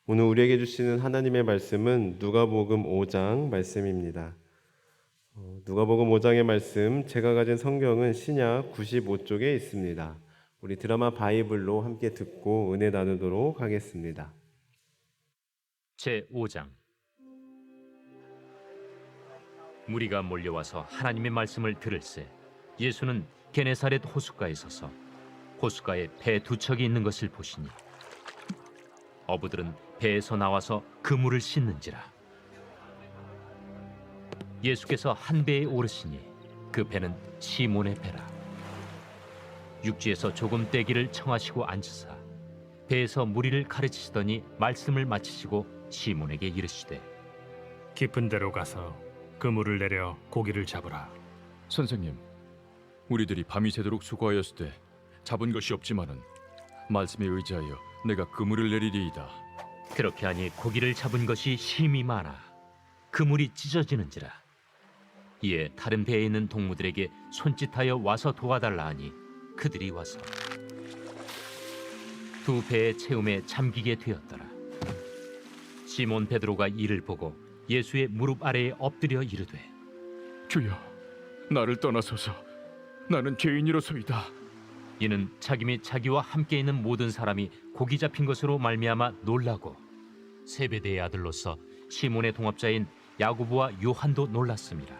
오늘 우리에게 주시는 하나님의 말씀은 누가복음 5장 말씀입니다. 누가복음 5장의 말씀, 제가 가진 성경은 신약 95쪽에 있습니다. 우리 드라마 바이블로 함께 듣고 은혜 나누도록 하겠습니다. 제5장. 무리가 몰려와서 하나님의 말씀을 들을새 예수는 게네사렛 호숫가에 서서 호숫가에 배 두 척이 있는 것을 보시니 어부들은 배에서 나와서 그물을 씻는지라. 예수께서 한 배에 오르시니 그 배는 시몬의 배라. 육지에서 조금 떼기를 청하시고 앉으사 배에서 무리를 가르치시더니 말씀을 마치시고 시몬에게 이르시되, 깊은 데로 가서 그물을 내려 고기를 잡으라. 선생님, 우리들이 밤이 새도록 수고하였을 때 잡은 것이 없지만은 말씀에 의지하여 내가 그물을 내리리이다. 그렇게 하니 고기를 잡은 것이 심히 많아 그물이 찢어지는지라. 이에 다른 배에 있는 동무들에게 손짓하여 와서 도와달라 하니 그들이 와서 두 배의 채움에 잠기게 되었더라. 시몬 베드로가 이를 보고 예수의 무릎 아래에 엎드려 이르되, 주여, 나를 떠나소서. 나는 죄인이로소이다. 이는 자기 및 자기와 함께 있는 모든 사람이 고기 잡힌 것으로 말미암아 놀라고 세베대의 아들로서 시몬의 동업자인 야고보와 요한도 놀랐습니다.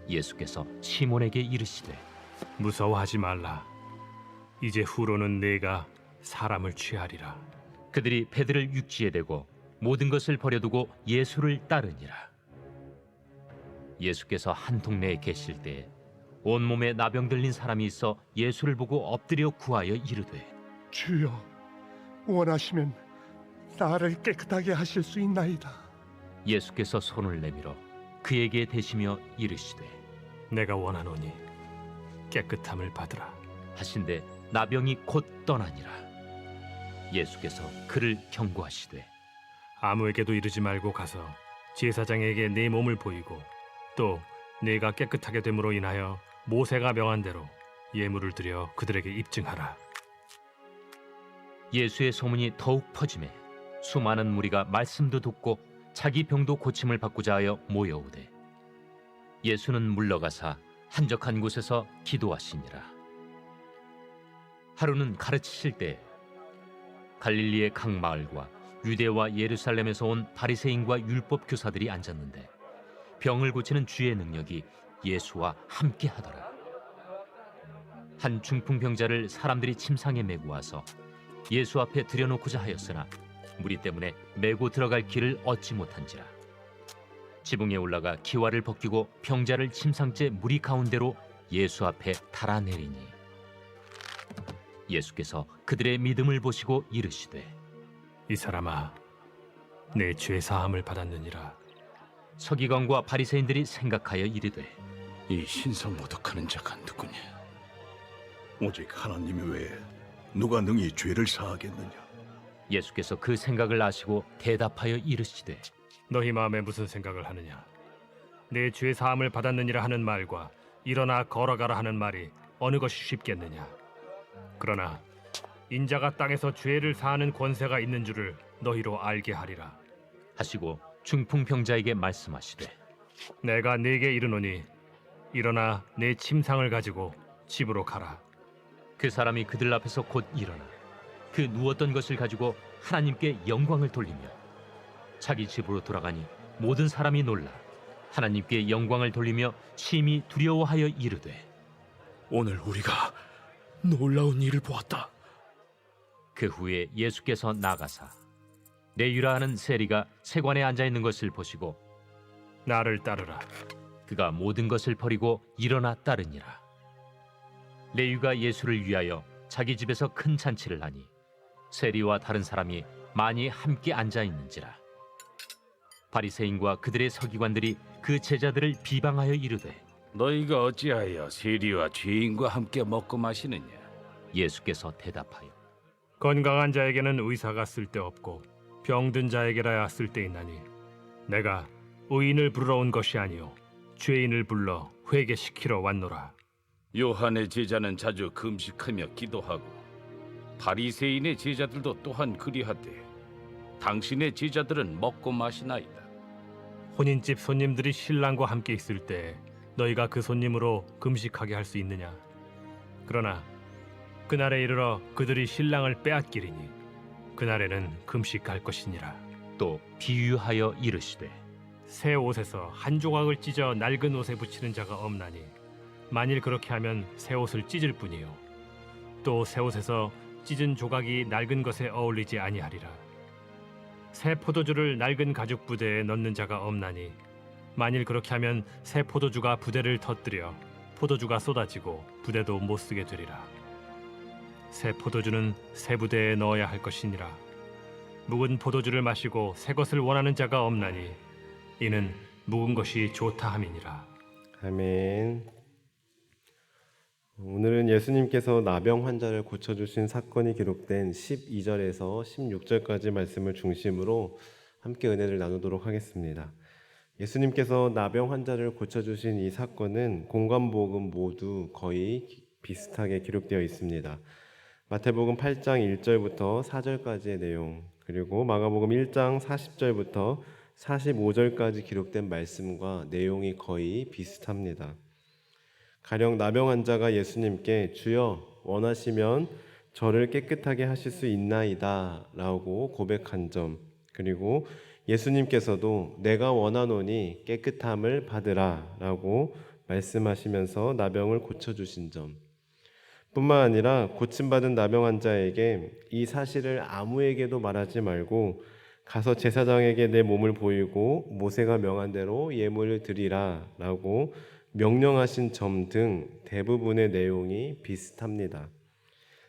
예수께서 시몬에게 이르시되, 무서워하지 말라. 이제 후로는 내가 사람을 취하리라. 그들이 배들을 육지에 대고 모든 것을 버려두고 예수를 따르니라. 예수께서 한 동네에 계실 때에 온몸에 나병 들린 사람이 있어 예수를 보고 엎드려 구하여 이르되, 주여, 원하시면 나를 깨끗하게 하실 수 있나이다. 예수께서 손을 내밀어 그에게 대시며 이르시되, 내가 원하노니 깨끗함을 받으라. 하신데 나병이 곧 떠나니라. 예수께서 그를 경고하시되, 아무에게도 이르지 말고 가서 제사장에게 내 몸을 보이고 또 내가 깨끗하게 됨으로 인하여 모세가 명한 대로 예물을 드려 그들에게 입증하라. 예수의 소문이 더욱 퍼지매 수많은 무리가 말씀도 듣고 자기 병도 고침을 받고자 하여 모여오되, 예수는 물러가사 한적한 곳에서 기도하시니라. 하루는 가르치실 때 갈릴리의 각 마을과 유대와 예루살렘에서 온 바리새인과 율법 교사들이 앉았는데 병을 고치는 주의 능력이 예수와 함께 하더라. 한 중풍병자를 사람들이 침상에 메고 와서 예수 앞에 들여놓고자 하였으나 무리 때문에 메고 들어갈 길을 얻지 못한지라. 지붕에 올라가 기와를 벗기고 병자를 침상째 무리 가운데로 예수 앞에 달아내리니 예수께서 그들의 믿음을 보시고 이르시되, 이 사람아, 내 죄 사함을 받았느니라. 서기관과 바리새인들이 생각하여 이르되, 이 신성모독하는 자가 누구냐? 오직 하나님 외에 누가 능히 죄를 사하겠느냐? 예수께서 그 생각을 아시고 대답하여 이르시되, 너희 마음에 무슨 생각을 하느냐? 내 죄 사함을 받았느니라 하는 말과 일어나 걸어가라 하는 말이 어느 것이 쉽겠느냐? 그러나 인자가 땅에서 죄를 사하는 권세가 있는 줄을 너희로 알게 하리라. 하시고 중풍병자에게 말씀하시되, 내가 네게 이르노니 일어나 내 침상을 가지고 집으로 가라. 그 사람이 그들 앞에서 곧 일어나 그 누웠던 것을 가지고 하나님께 영광을 돌리며 자기 집으로 돌아가니 모든 사람이 놀라 하나님께 영광을 돌리며 심히 두려워하여 이르되, 오늘 우리가 놀라운 일을 보았다. 그 후에 예수께서 나가사 레위라 하는 세리가 세관에 앉아 있는 것을 보시고 나를 따르라. 그가 모든 것을 버리고 일어나 따르니라. 레위가 예수를 위하여 자기 집에서 큰 잔치를 하니 세리와 다른 사람이 많이 함께 앉아 있는지라. 바리새인과 그들의 서기관들이 그 제자들을 비방하여 이르되, 너희가 어찌하여 세리와 죄인과 함께 먹고 마시느냐? 예수께서 대답하여 건강한 자에게는 의사가 쓸데없고 병든 자에게라야 쓸데있나니 내가 의인을 부르러 온 것이 아니요 죄인을 불러 회개시키러 왔노라. 요한의 제자는 자주 금식하며 기도하고 바리새인의 제자들도 또한 그리하되 당신의 제자들은 먹고 마시나이다. 혼인집 손님들이 신랑과 함께 있을 때 너희가 그 손님으로 금식하게 할 수 있느냐? 그러나 그날에 이르러 그들이 신랑을 빼앗기리니 그날에는 금식할 것이니라. 또 비유하여 이르시되 새 옷에서 한 조각을 찢어 낡은 옷에 붙이는 자가 없나니 만일 그렇게 하면 새 옷을 찢을 뿐이요 또 새 옷에서 찢은 조각이 낡은 것에 어울리지 아니하리라. 새 포도주를 낡은 가죽 부대에 넣는 자가 없나니 만일 그렇게 하면 새 포도주가 부대를 터뜨려 포도주가 쏟아지고 부대도 못 쓰게 되리라. 새 포도주는 새 부대에 넣어야 할 것이니라. 묵은 포도주를 마시고 새 것을 원하는 자가 없나니 이는 묵은 것이 좋다 함이니라. 아멘. 오늘은 예수님께서 나병 환자를 고쳐주신 사건이 기록된 12절에서 16절까지 말씀을 중심으로 함께 은혜를 나누도록 하겠습니다. 예수님께서 나병 환자를 고쳐주신 이 사건은 공관복음 모두 거의 비슷하게 기록되어 있습니다. 마태복음 8장 1절부터 4절까지의 내용, 그리고 마가복음 1장 40절부터 45절까지 기록된 말씀과 내용이 거의 비슷합니다. 가령 나병 환자가 예수님께 주여 원하시면 저를 깨끗하게 하실 수 있나이다 라고 고백한 점, 그리고 예수님께서도 내가 원하노니 깨끗함을 받으라 라고 말씀하시면서 나병을 고쳐주신 점, 뿐만 아니라 고침받은 나병 환자에게 이 사실을 아무에게도 말하지 말고 가서 제사장에게 내 몸을 보이고 모세가 명한 대로 예물을 드리라 라고 명령하신 점 등 대부분의 내용이 비슷합니다.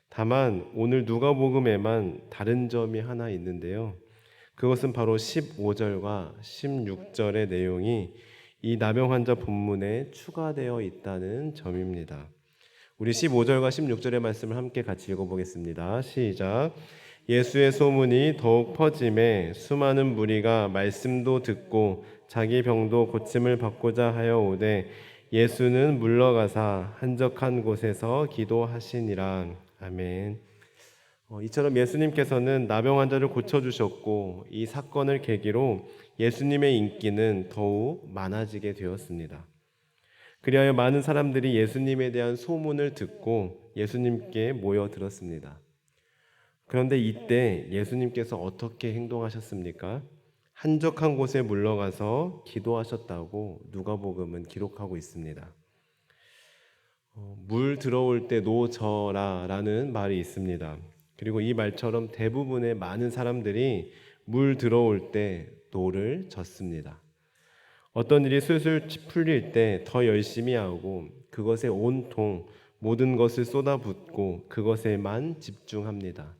다만 오늘 누가복음에만 다른 점이 하나 있는데요. 그것은 바로 15절과 16절의 내용이 이 나병 환자 본문에 추가되어 있다는 점입니다. 우리 15절과 16절의 말씀을 함께 같이 읽어보겠습니다. 시작. 예수의 소문이 더욱 퍼짐에 수많은 무리가 말씀도 듣고 자기 병도 고침을 받고자 하여 오되 예수는 물러가사 한적한 곳에서 기도하시니라. 아멘. 이처럼 예수님께서는 나병 환자를 고쳐주셨고 이 사건을 계기로 예수님의 인기는 더욱 많아지게 되었습니다. 그리하여 많은 사람들이 예수님에 대한 소문을 듣고 예수님께 모여들었습니다. 그런데 이때 예수님께서 어떻게 행동하셨습니까? 한적한 곳에 물러가서 기도하셨다고 누가복음은 기록하고 있습니다. 물 들어올 때 노져라 라는 말이 있습니다. 그리고 이 말처럼 대부분의 많은 사람들이 물 들어올 때 노를 젓습니다. 어떤 일이 술술 풀릴 때 더 열심히 하고 그것에 온통 모든 것을 쏟아붓고 그것에만 집중합니다.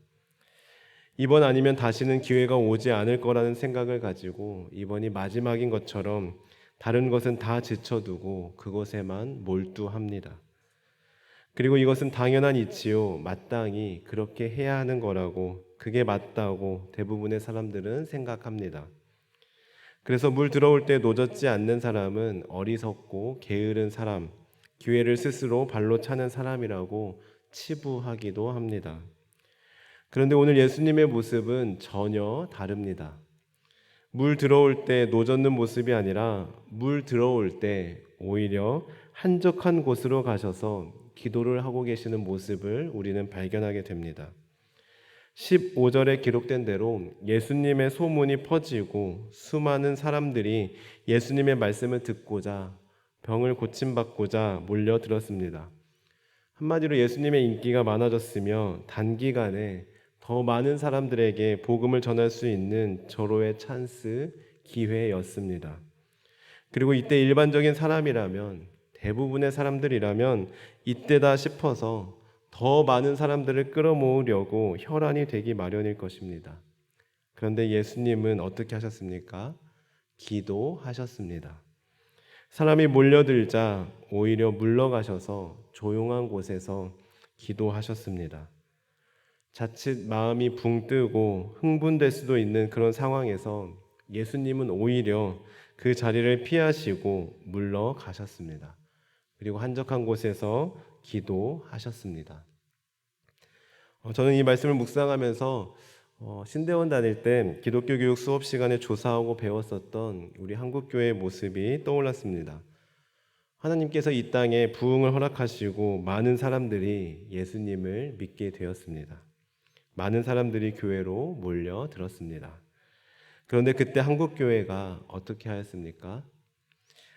이번 아니면 다시는 기회가 오지 않을 거라는 생각을 가지고 이번이 마지막인 것처럼 다른 것은 다 제쳐두고 그것에만 몰두합니다. 그리고 이것은 당연한 이치요, 마땅히 그렇게 해야 하는 거라고, 그게 맞다고 대부분의 사람들은 생각합니다. 그래서 물 들어올 때 노젓지 않는 사람은 어리석고 게으른 사람, 기회를 스스로 발로 차는 사람이라고 치부하기도 합니다. 그런데 오늘 예수님의 모습은 전혀 다릅니다. 물 들어올 때 노젓는 모습이 아니라 물 들어올 때 오히려 한적한 곳으로 가셔서 기도를 하고 계시는 모습을 우리는 발견하게 됩니다. 15절에 기록된 대로 예수님의 소문이 퍼지고 수많은 사람들이 예수님의 말씀을 듣고자 병을 고침받고자 몰려들었습니다. 한마디로 예수님의 인기가 많아졌으며 단기간에 더 많은 사람들에게 복음을 전할 수 있는 절호의 찬스, 기회였습니다. 그리고 이때 일반적인 사람이라면, 대부분의 사람들이라면 이때다 싶어서 더 많은 사람들을 끌어모으려고 혈안이 되기 마련일 것입니다. 그런데 예수님은 어떻게 하셨습니까? 기도하셨습니다. 사람이 몰려들자 오히려 물러가셔서 조용한 곳에서 기도하셨습니다. 자칫 마음이 붕 뜨고 흥분될 수도 있는 그런 상황에서 예수님은 오히려 그 자리를 피하시고 물러가셨습니다. 그리고 한적한 곳에서 기도하셨습니다. 저는 이 말씀을 묵상하면서 신대원 다닐 때 기독교 교육 수업 시간에 조사하고 배웠었던 우리 한국교회의 모습이 떠올랐습니다. 하나님께서 이 땅에 부흥을 허락하시고 많은 사람들이 예수님을 믿게 되었습니다. 많은 사람들이 교회로 몰려들었습니다. 그런데 그때 한국교회가 어떻게 하였습니까?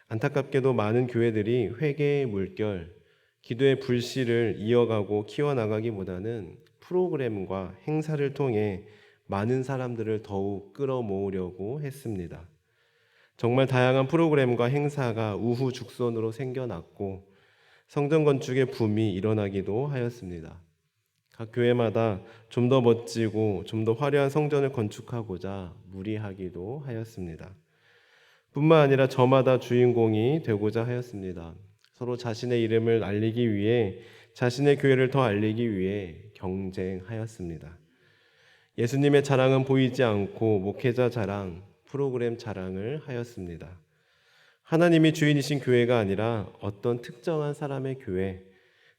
안타깝게도 많은 교회들이 회개의 물결, 기도의 불씨를 이어가고 키워나가기보다는 프로그램과 행사를 통해 많은 사람들을 더욱 끌어모으려고 했습니다. 정말 다양한 프로그램과 행사가 우후죽순으로 생겨났고 성전 건축의 붐이 일어나기도 하였습니다. 각 교회마다 좀 더 멋지고 좀 더 화려한 성전을 건축하고자 무리하기도 하였습니다. 뿐만 아니라 저마다 주인공이 되고자 하였습니다. 서로 자신의 이름을 알리기 위해, 자신의 교회를 더 알리기 위해 경쟁하였습니다. 예수님의 자랑은 보이지 않고 목회자 자랑, 프로그램 자랑을 하였습니다. 하나님이 주인이신 교회가 아니라 어떤 특정한 사람의 교회,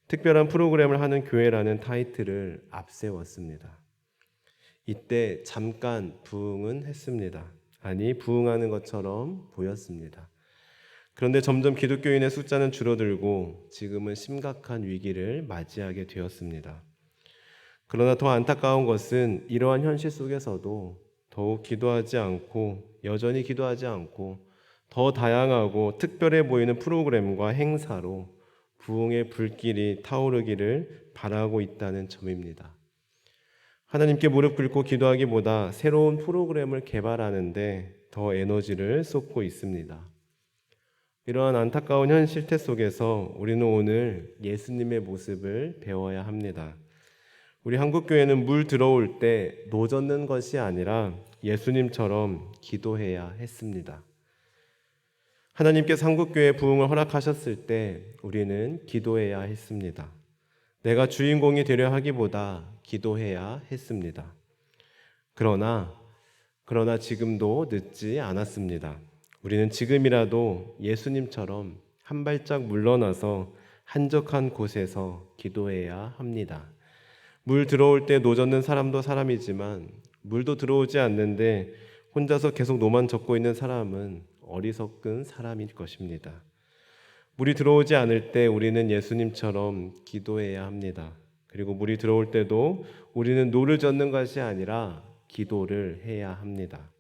특별한 프로그램을 하는 교회라는 타이틀을 앞세웠습니다. 이때 잠깐 부흥은 했습니다. 아니, 부흥하는 것처럼 보였습니다. 그런데 점점 기독교인의 숫자는 줄어들고 지금은 심각한 위기를 맞이하게 되었습니다. 그러나 더 안타까운 것은 이러한 현실 속에서도 더욱 기도하지 않고, 여전히 기도하지 않고 더 다양하고 특별해 보이는 프로그램과 행사로 부흥의 불길이 타오르기를 바라고 있다는 점입니다. 하나님께 무릎 꿇고 기도하기보다 새로운 프로그램을 개발하는데 더 에너지를 쏟고 있습니다. 이러한 안타까운 현실태 속에서 우리는 오늘 예수님의 모습을 배워야 합니다. 우리 한국교회는 물 들어올 때 노젓는 것이 아니라 예수님처럼 기도해야 했습니다. 하나님께서 한국교회 부흥을 허락하셨을 때 우리는 기도해야 했습니다. 내가 주인공이 되려 하기보다 기도해야 했습니다. 그러나 지금도 늦지 않았습니다. 우리는 지금이라도 예수님처럼 한 발짝 물러나서 한적한 곳에서 기도해야 합니다. 물 들어올 때 노젓는 사람도 사람이지만 물도 들어오지 않는데 혼자서 계속 노만 젓고 있는 사람은 어리석은 사람일 것입니다. 물이 들어오지 않을 때 우리는 예수님처럼 기도해야 합니다. 그리고 물이 들어올 때도 우리는 노를 젓는 것이 아니라 기도를 해야 합니다.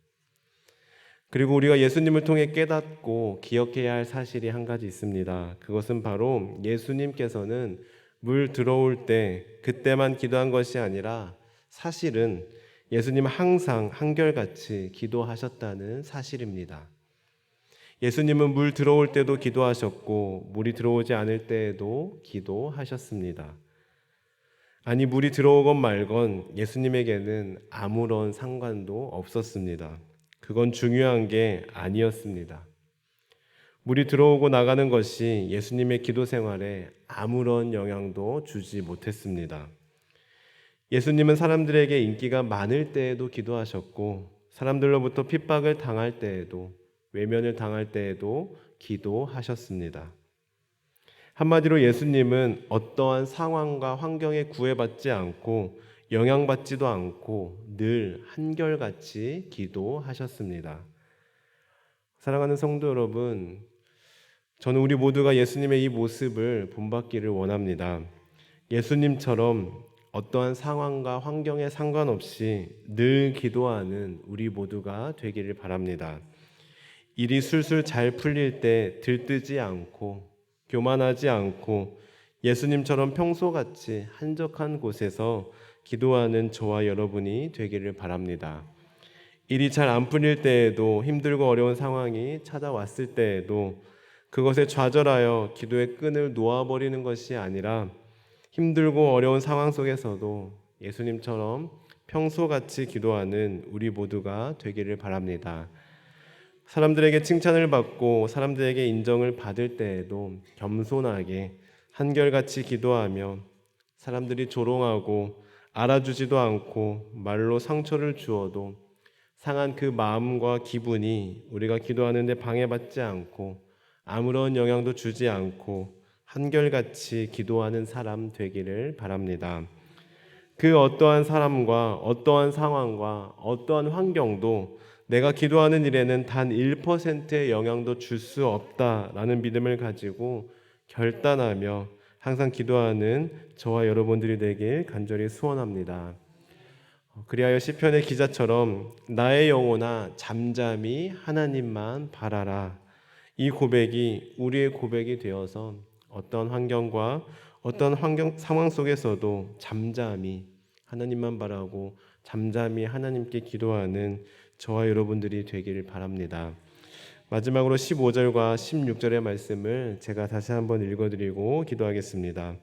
그리고 우리가 예수님을 통해 깨닫고 기억해야 할 사실이 한 가지 있습니다. 그것은 바로 예수님께서는 물 들어올 때 그때만 기도한 것이 아니라 사실은 예수님은 항상 한결같이 기도하셨다는 사실입니다. 예수님은 물 들어올 때도 기도하셨고 물이 들어오지 않을 때에도 기도하셨습니다. 아니, 물이 들어오건 말건 예수님에게는 아무런 상관도 없었습니다. 그건 중요한 게 아니었습니다. 물이 들어오고 나가는 것이 예수님의 기도 생활에 아무런 영향도 주지 못했습니다. 예수님은 사람들에게 인기가 많을 때에도 기도하셨고 사람들로부터 핍박을 당할 때에도, 외면을 당할 때에도 기도하셨습니다. 한마디로 예수님은 어떠한 상황과 환경에 구애받지 않고 영향받지도 않고 늘 한결같이 기도하셨습니다. 사랑하는 성도 여러분, 저는 우리 모두가 예수님의 이 모습을 본받기를 원합니다. 예수님처럼 어떠한 상황과 환경에 상관없이 늘 기도하는 우리 모두가 되기를 바랍니다. 일이 술술 잘 풀릴 때 들뜨지 않고 교만하지 않고 예수님처럼 평소같이 한적한 곳에서 기도하는 저와 여러분이 되기를 바랍니다. 일이 잘 안 풀릴 때에도, 힘들고 어려운 상황이 찾아왔을 때에도 그것에 좌절하여 기도의 끈을 놓아버리는 것이 아니라 힘들고 어려운 상황 속에서도 예수님처럼 평소같이 기도하는 우리 모두가 되기를 바랍니다. 사람들에게 칭찬을 받고 사람들에게 인정을 받을 때에도 겸손하게 한결같이 기도하며 사람들이 조롱하고 알아주지도 않고 말로 상처를 주어도 상한 그 마음과 기분이 우리가 기도하는 데 방해받지 않고 아무런 영향도 주지 않고 한결같이 기도하는 사람 되기를 바랍니다. 그 어떠한 사람과 어떠한 상황과 어떠한 환경도 내가 기도하는 일에는 단 1%의 영향도 줄 수 없다라는 믿음을 가지고 결단하며 항상 기도하는 저와 여러분들이 되길 간절히 소원합니다. 그리하여 시편의 기자처럼 나의 영혼아 잠잠히 하나님만 바라라. 이 고백이 우리의 고백이 되어서 어떤 환경과 어떤 상황 속에서도 잠잠히 하나님만 바라고 잠잠히 하나님께 기도하는 저와 여러분들이 되기를 바랍니다. 마지막으로 15절과 16절의 말씀을 제가 다시 한번 읽어드리고 기도하겠습니다.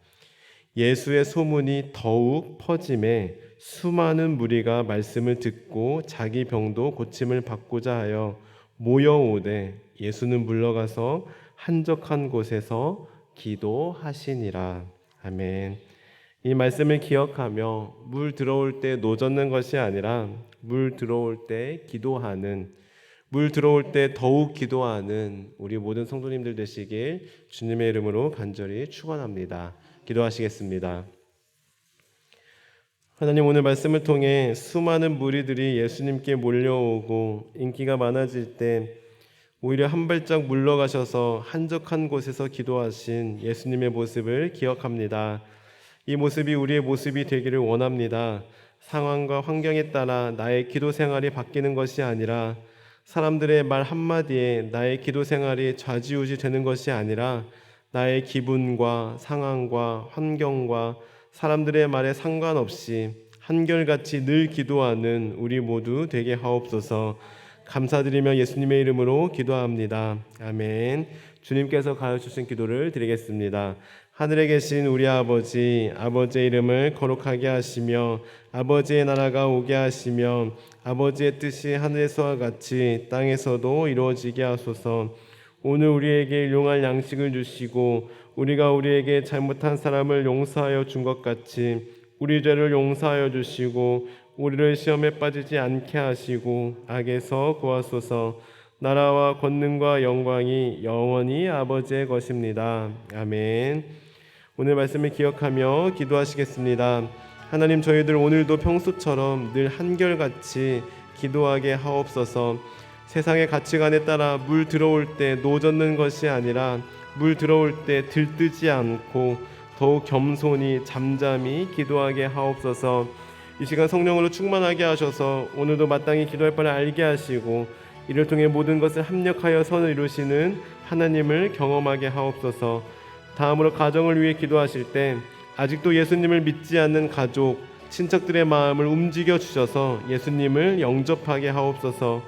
예수의 소문이 더욱 퍼짐에 수많은 무리가 말씀을 듣고 자기 병도 고침을 받고자 하여 모여오되 예수는 물러가서 한적한 곳에서 기도하시니라. 아멘. 이 말씀을 기억하며 물 들어올 때 노젓는 것이 아니라 물 들어올 때 기도하는, 물 들어올 때 더욱 기도하는 우리 모든 성도님들 되시길 주님의 이름으로 간절히 축원합니다. 기도하시겠습니다. 하나님, 오늘 말씀을 통해 수많은 무리들이 예수님께 몰려오고 인기가 많아질 때 오히려 한 발짝 물러가셔서 한적한 곳에서 기도하신 예수님의 모습을 기억합니다. 이 모습이 우리의 모습이 되기를 원합니다. 상황과 환경에 따라 나의 기도 생활이 바뀌는 것이 아니라, 사람들의 말 한마디에 나의 기도 생활이 좌지우지 되는 것이 아니라, 나의 기분과 상황과 환경과 사람들의 말에 상관없이 한결같이 늘 기도하는 우리 모두 되게 하옵소서. 감사드리며 예수님의 이름으로 기도합니다. 아멘. 주님께서 가르쳐주신 기도를 드리겠습니다. 하늘에 계신 우리 아버지, 아버지의 이름을 거룩하게 하시며 아버지의 나라가 오게 하시며 아버지의 뜻이 하늘에서와 같이 땅에서도 이루어지게 하소서. 오늘 우리에게 일용할 양식을 주시고 우리가 우리에게 잘못한 사람을 용서하여 준 것 같이 우리 죄를 용서하여 주시고 우리를 시험에 빠지지 않게 하시고 악에서 구하소서. 나라와 권능과 영광이 영원히 아버지의 것입니다. 아멘. 오늘 말씀을 기억하며 기도하시겠습니다. 하나님, 저희들 오늘도 평소처럼 늘 한결같이 기도하게 하옵소서. 세상의 가치관에 따라 물 들어올 때 노젓는 것이 아니라 물 들어올 때 들뜨지 않고 더욱 겸손히 잠잠히 기도하게 하옵소서. 이 시간 성령으로 충만하게 하셔서 오늘도 마땅히 기도할 바를 알게 하시고 이를 통해 모든 것을 합력하여 선을 이루시는 하나님을 경험하게 하옵소서. 다음으로 가정을 위해 기도하실 때 아직도 예수님을 믿지 않는 가족, 친척들의 마음을 움직여 주셔서 예수님을 영접하게 하옵소서.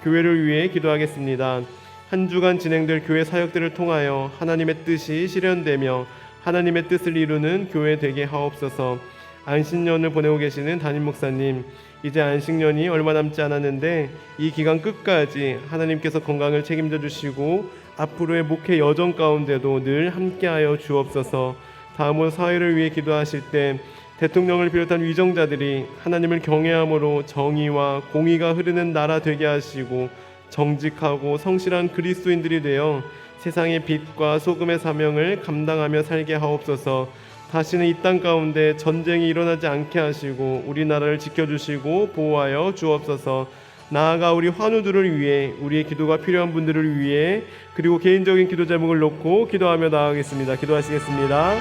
교회를 위해 기도하겠습니다. 한 주간 진행될 교회 사역들을 통하여 하나님의 뜻이 실현되며 하나님의 뜻을 이루는 교회 되게 하옵소서. 안식년을 보내고 계시는 담임 목사님, 이제 안식년이 얼마 남지 않았는데 이 기간 끝까지 하나님께서 건강을 책임져 주시고 앞으로의 목회 여정 가운데도 늘 함께하여 주옵소서. 다음으로 사회를 위해 기도하실 때 대통령을 비롯한 위정자들이 하나님을 경외함으로 정의와 공의가 흐르는 나라 되게 하시고 정직하고 성실한 그리스도인들이 되어 세상의 빛과 소금의 사명을 감당하며 살게 하옵소서. 다시는 이 땅 가운데 전쟁이 일어나지 않게 하시고 우리나라를 지켜주시고 보호하여 주옵소서. 나아가 우리 환우들을 위해, 우리의 기도가 필요한 분들을 위해, 그리고 개인적인 기도 제목을 놓고 기도하며 나아가겠습니다. 기도하시겠습니다.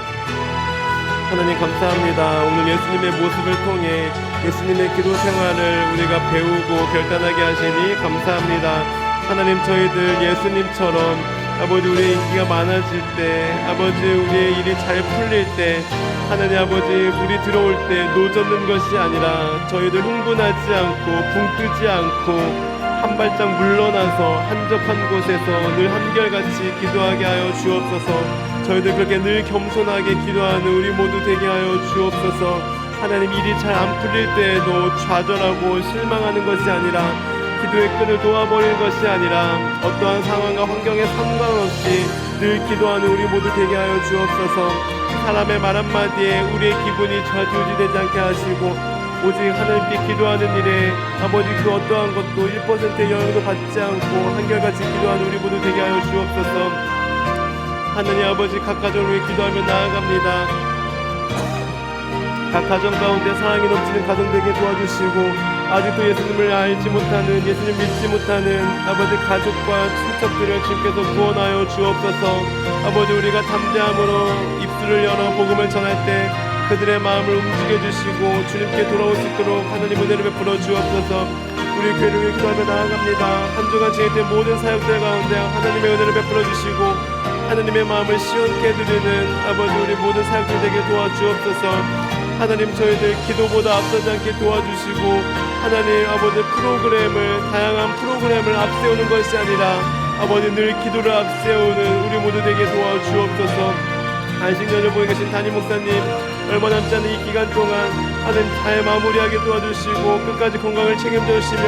하나님 감사합니다. 오늘 예수님의 모습을 통해 예수님의 기도 생활을 우리가 배우고 결단하게 하시니 감사합니다. 하나님, 저희들 예수님처럼 아버지 우리의 인기가 많아질 때, 아버지 우리의 일이 잘 풀릴 때, 하나님 아버지 물이 들어올 때 노젓는 것이 아니라 저희들 흥분하지 않고 붕 뜨지 않고 한 발짝 물러나서 한적한 곳에서 늘 한결같이 기도하게 하여 주옵소서. 저희들 그렇게 늘 겸손하게 기도하는 우리 모두 되게 하여 주옵소서. 하나님, 일이 잘 안 풀릴 때에도 좌절하고 실망하는 것이 아니라 기도의 끈을 놓아버리는 것이 아니라 어떠한 상황과 환경에 상관없이 늘 기도하는 우리 모두 되게 하여 주옵소서. 사람의 말 한마디에 우리의 기분이 좌지우지 되지 않게 하시고 오직 하나님께 기도하는 일에 아버지 그 어떠한 것도 1%의 영향도 받지 않고 한결같이 기도하는 우리 모두 되게 하여 주옵소서. 하나님 아버지, 각 가정을 위해 기도하며 나아갑니다. 각 가정 가운데 사랑이 넘치는 가정 되게 도와주시고 아직도 예수님을 알지 못하는, 예수님 믿지 못하는 아버지 가족과 친척들을 주님께서 구원하여 주옵소서. 아버지, 우리가 담대함으로 입술을 열어 복음을 전할 때 그들의 마음을 움직여 주시고 주님께 돌아올 수 있도록 하나님 은혜를 베풀어 주옵소서. 우리 교회를 위해 기도하며 나아갑니다. 한 주간 진행된 모든 사역들 가운데 하나님의 은혜를 베풀어 주시고 하나님의 마음을 시원케 해드리는 아버지, 우리 모든 사역들 되게 도와주옵소서. 하나님, 저희들 기도보다 앞서지 않게 도와주시고 하나님 아버지, 다양한 프로그램을 앞세우는 것이 아니라 아버지 늘 기도를 앞세우는 우리 모두 되게 도와주옵소서. 안식년을 보고 계신 담임 목사님, 얼마 남지 않은 이 기간 동안 하나님 잘 마무리하게 도와주시고 끝까지 건강을 책임져 주시며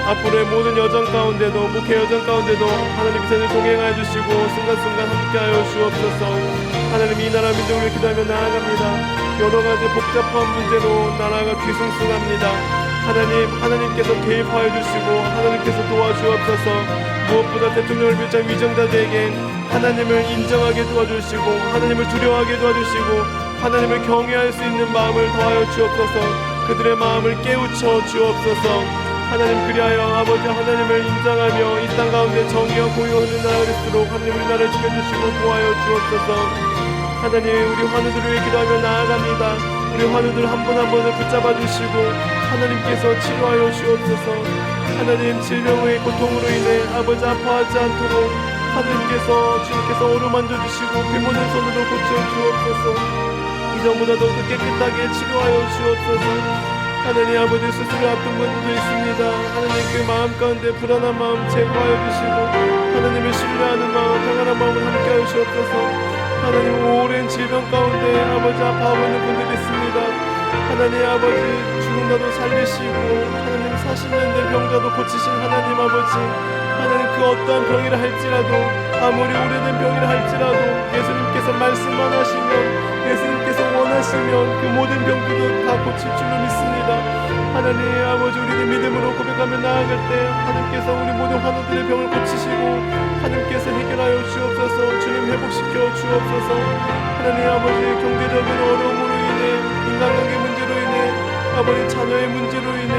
앞으로의 모든 여정 가운데도, 목회 여정 가운데도 하나님 기사를 동행하여 주시고 순간순간 함께하여 주옵소서. 하나님, 이 나라 민족을 기도하며 나아갑니다. 여러 가지 복잡한 문제로 나라가 뒤숭숭합니다. 하나님께서 개입하여 주시고 하나님께서 도와주옵소서. 무엇보다 대통령을 비롯한 위정자들에게 하나님을 인정하게 도와주시고 하나님을 두려워하게 도와주시고 하나님을 경외할 수 있는 마음을 더하여 주옵소서. 그들의 마음을 깨우쳐 주옵소서. 하나님, 그리하여 아버지 하나님을 인정하며 이 땅 가운데 정의와 공의가 흐르는 나라가 되도록 하나님 우리나라를 지켜주시고 도와여 주옵소서. 하나님, 우리 환우들을 위해 기도하며 나아갑니다. 우리 환우들 한 분 한 분을 붙잡아 주시고 하나님께서 치료하여 주옵소서. 하나님, 질병의 고통으로 인해 아버지 아파하지 않도록 주님께서 어루만져 주시고 피 묻은 손으로 고쳐 주옵소서. 이전보다 더욱 깨끗하게 치료하여 주옵소서. 하나님 아버지, 수술을 앞둔 분도 있습니다. 하나님, 그 마음 가운데 불안한 마음 제거하여 주시고 하나님을 신뢰하는 마음, 평안한 마음을 함께하여 주옵소서. 하나님, 오랜 질병 가운데 아버지 아파하고 있는 분들이 있습니다. 하나님 아버지, 죽은자도 살리시고 하나님 40년 된 병자도 고치신 하나님 아버지, 하나님 그 어떠한 병이라 할지라도, 아무리 오래된 병이라 할지라도 예수님께서 말씀만 하시면, 예수님께서 원하시면 그 모든 병들도 다 고칠 줄로 믿습니다. 하나님 아버지, 우리는 믿음으로 고백하며 나아갈 때 하나님께서 우리 모든 환우들의 병을 고치시고 하나님께서 해결하여 주옵소서. 주님, 회복시켜 주옵소서. 하나님 아버지, 경제적인 어려움으로 인해, 인간관계 문제로 인해, 아버지 자녀의 문제로 인해,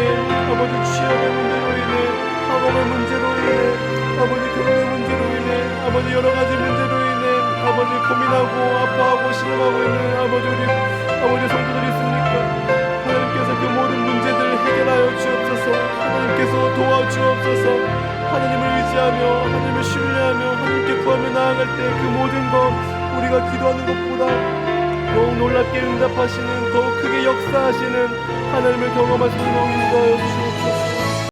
아버지 취업의 문제로 인해, 학업의 문제로 인해, 아버지 결혼의 문제로 인해, 아버지 여러 가지 문제로 인해 아버지 고민하고 아파하고 신음하고 있는 아버지 성도들이 있습니까? 하나님께서 그 모든 문제들을 해결하여 주옵소서. 하나님께서 도와주옵소서. 하나님을 의지하며 하나님을 신뢰하며 하나님께 구하며 나아갈 때 그 모든 것, 우리가 기도하는 것보다 더욱 놀랍게 응답하시는, 더욱 크게 역사하시는 하나님을 경험할 수 있도록 인도하여 주옵소서.